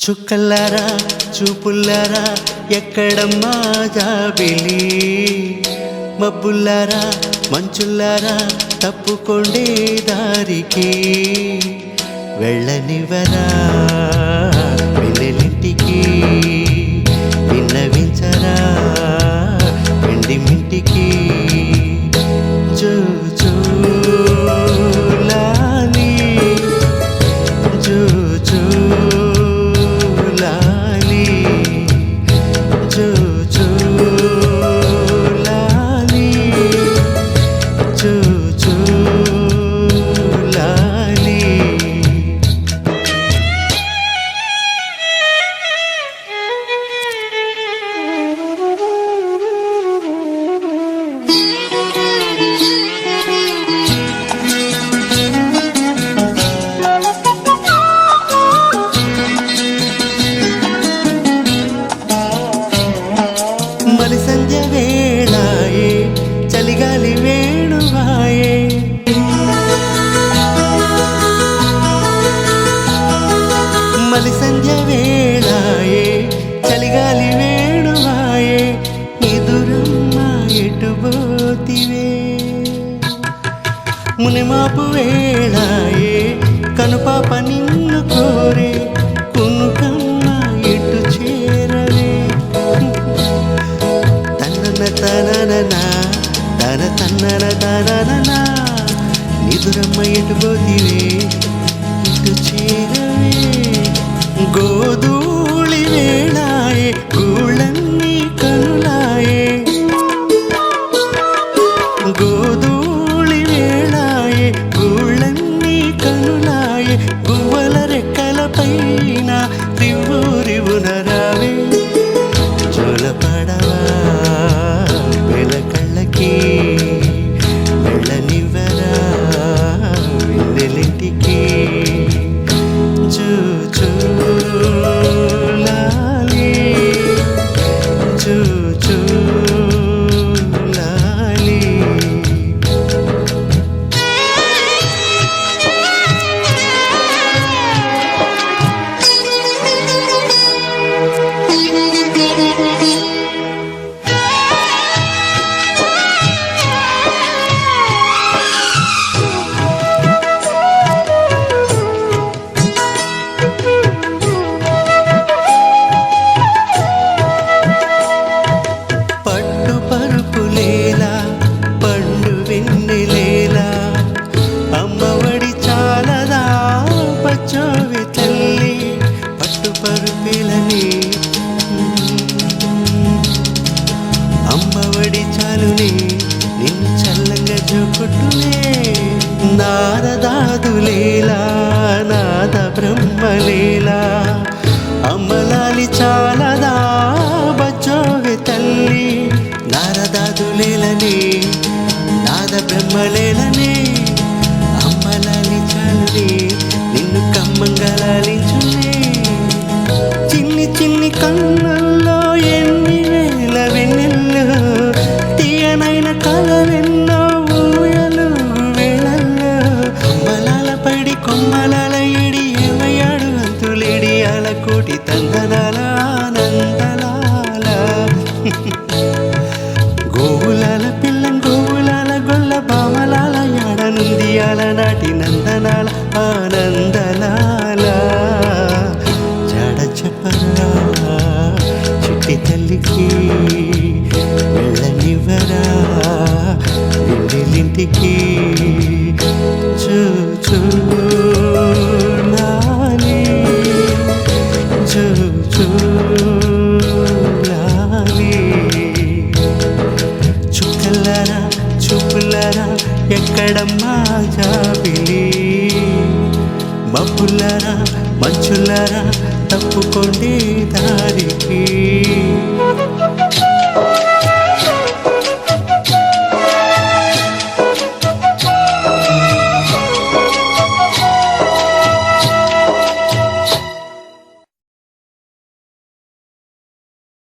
చుక్కలారా చూపుల్లారా ఎక్కడమ్మా జాబిలి, మబ్బుల్లారా మంచుల్లారా తప్పుకొండే దారికి, వెళ్ళనివరా వెన్నెలింటికి, విన్నవించరా వెండి మింటికి. జూ జూ లాలి జూ జూ లాలి జూ జూ లాలి జూ జూ లాలి. మలి సంధ్య వేళాయే చలిగాలి వేణువాయే, మలి సంధ్య వేళాయే చలిగాలి వేణువాయే, ఎదురమ్మ ఎటుబోతివే. మునిమాపు వేళాయే కనుపాప నిన్ను కోరే, కునుకమ్మ ఎటు చేరవే. తననా తన తన్నన తననా నిదురమ్మ ఎటు పోతివే, ఇటు చేరవే. గోధూళి వేళాయే గూళ్ళన్నీ కనులాయే, గోధూళి వేళాయే గూళ్ళన్నీ కనులాయే, గువ్వల రెక్కల పైన రివ్వురివున రావే. జోలపడవా వెలకళ్ళకి, వెళ్ళనివ్వరా వెన్నెలింటికి. జూ జూ లాలి జూ జూ లాలి. పట్టు పరుపులేలా పండు వెన్నెలేలా, అమ్మఒడి చాలదా పచ్చోవి తల్లి. పట్టు పరుపులని అమ్మఒడి చాలునే నిన్ను చల్లంగా చూపుట్టునే. నారదాదులేలా నాద బ్రహ్మలేలా, అమ్మలాలి చాలదా బచ్చోవి తల్లి. నారదాదులేలనే నాద బ్రహ్మలేలనే, అమ్మలాలి చాలునే నిన్ను కమ్మంగా లాలించునే. చిన్ని చిన్ని కన్నుల్లో ఎన్ని వేల వెన్నెల్లో, తీయనైన కలవెన్నో ఊయలు వేళల్లో. అమ్మలాల పడి కొమ్మలాల ఇడి ఏమయ్యాడు అంతులేడి, అల కోటి తందనాల ఆనందలాల. గోవులాల పిల్లం గోవులాల గొల్ల బామలాల యాడనుంది అలనాటి నందనాల ఆనందలాల. జాడ చెప్పరా చిట్టి తల్లికి, వెళ్ళనివ్వరా వెన్నెలింటికి. చూ చూ లాలి చూ చూ లాలి. చుక్కలారా చూపులారా ఎక్కడమ్మా జాబిలి, మబ్బులారా మంచులారా తప్పుకొండే దారికి.